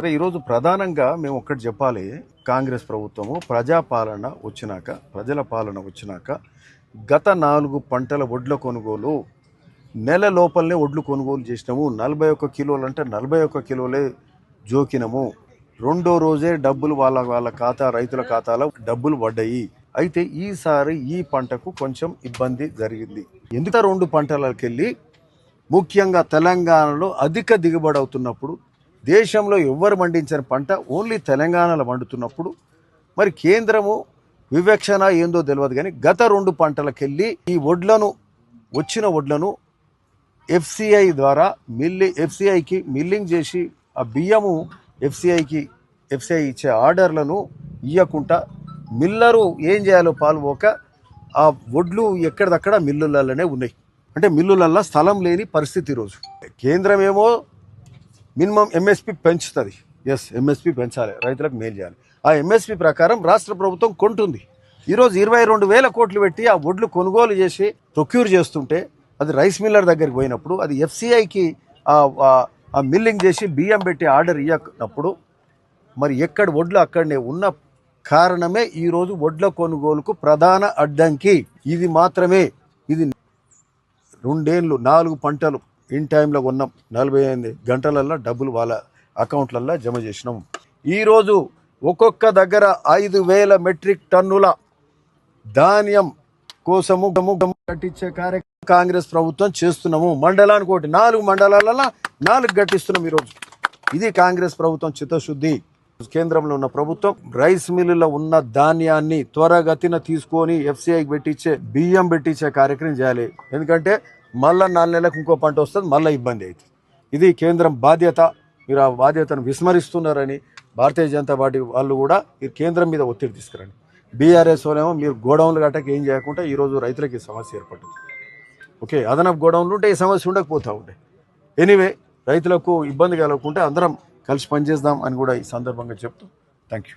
సరే ఈరోజు ప్రధానంగా మేము ఒక్కటి చెప్పాలి. కాంగ్రెస్ ప్రభుత్వము ప్రజాపాలన వచ్చినాక, ప్రజల పాలన వచ్చినాక గత 4 పంటల వడ్ల కొనుగోలు నెల లోపలనే వడ్లు కొనుగోలు చేసినాము. 41 కిలోలు అంటే 41 కిలోలే జోకినము. రెండో రోజే డబ్బులు వాళ్ళ ఖాతా, రైతుల ఖాతాలో డబ్బులు పడ్డాయి. అయితే ఈసారి ఈ పంటకు కొంచెం ఇబ్బంది జరిగింది. ఎందుకు 2 పంటలకెళ్ళి ముఖ్యంగా తెలంగాణలో అధిక దిగుబడి అవుతున్నప్పుడు, దేశంలో ఎవ్వరు పండించని పంట ఓన్లీ తెలంగాణలో పండుతున్నప్పుడు మరి కేంద్రము వివక్షణ ఏందో తెలియదు. కానీ గత 2 పంటలకెళ్ళి ఈ వచ్చిన వడ్లను ఎఫ్సిఐ ద్వారా ఎఫ్సిఐకి మిల్లింగ్ చేసి ఆ బియ్యము ఎఫ్సిఐ ఇచ్చే ఆర్డర్లను ఇవ్వకుండా మిల్లరు ఏం చేయాలో పాల్పోక ఆ వడ్లు ఎక్కడిదక్కడ మిల్లులలోనే ఉన్నాయి. అంటే మిల్లులల్లో స్థలం లేని పరిస్థితి ఈరోజు. కేంద్రం ఏమో మినిమం ఎంఎస్పి పెంచుతుంది. ఎంఎస్పి పెంచాలి, రైతులకు మేలు చేయాలి. ఆ ఎంఎస్పి ప్రకారం రాష్ట్ర ప్రభుత్వం కొంటుంది. ఈరోజు 22,000 కోట్లు పెట్టి ఆ వడ్లు కొనుగోలు చేసి ప్రొక్యూర్ చేస్తుంటే అది రైస్ మిల్లర్ దగ్గరికి పోయినప్పుడు అది ఎఫ్సిఐకి ఆ మిల్లింగ్ చేసి బియ్యం పెట్టి ఆర్డర్ ఇవ్వనప్పుడు మరి ఎక్కడ వడ్లు అక్కడనే ఉన్న కారణమే ఈరోజు వడ్ల కొనుగోలుకు ప్రధాన అడ్డంకి. ఇది మాత్రమే. ఇది 2 ఏళ్ళు 4 పంటలు ఇన్ టైంలో కొన్నాం. 48 గంటలల్లో డబ్బులు వాళ్ళ అకౌంట్లల్లో జమ చేసినాం. ఈరోజు ఒక్కొక్క దగ్గర 5,000 మెట్రిక్ టన్నుల ధాన్యం కోసము కట్టించే కార్యక్రమం కాంగ్రెస్ ప్రభుత్వం చేస్తున్నాము. మండలానికి 4 మండలాలలో 4 గట్టిస్తున్నాం ఈరోజు. ఇది కాంగ్రెస్ ప్రభుత్వం చిత్తశుద్ధి. కేంద్రంలో ఉన్న ప్రభుత్వం రైస్ మిల్లులో ఉన్న ధాన్యాన్ని త్వరగతిన తీసుకొని ఎఫ్సిఐకి పెట్టించే బియ్యం పెట్టించే కార్యక్రమం చేయాలి. ఎందుకంటే మళ్ళీ 4 నెలలకు ఇంకో పంట వస్తుంది, మళ్ళీ ఇబ్బంది అవుతుంది. ఇది కేంద్రం బాధ్యత. మీరు ఆ బాధ్యతను విస్మరిస్తున్నారని భారతీయ జనతా పార్టీ వాళ్ళు కూడా ఈ కేంద్రం మీద ఒత్తిడి తీసుకురండి. బీఆర్ఎస్ వాళ్ళేమో మీరు గోడౌన్లు గట్టకి ఏం చేయకుండా ఈరోజు రైతులకు ఈ సమస్య ఏర్పడుతుంది. ఓకే, అదనపు గోడౌన్లు ఉంటే ఈ సమస్య ఉండకపోతూ ఉంటాయి. ఎనీవే, రైతులకు ఇబ్బంది కలగకుండా అందరం కలిసి పనిచేద్దాం అని కూడా ఈ సందర్భంగా చెప్తూ థ్యాంక్ యూ.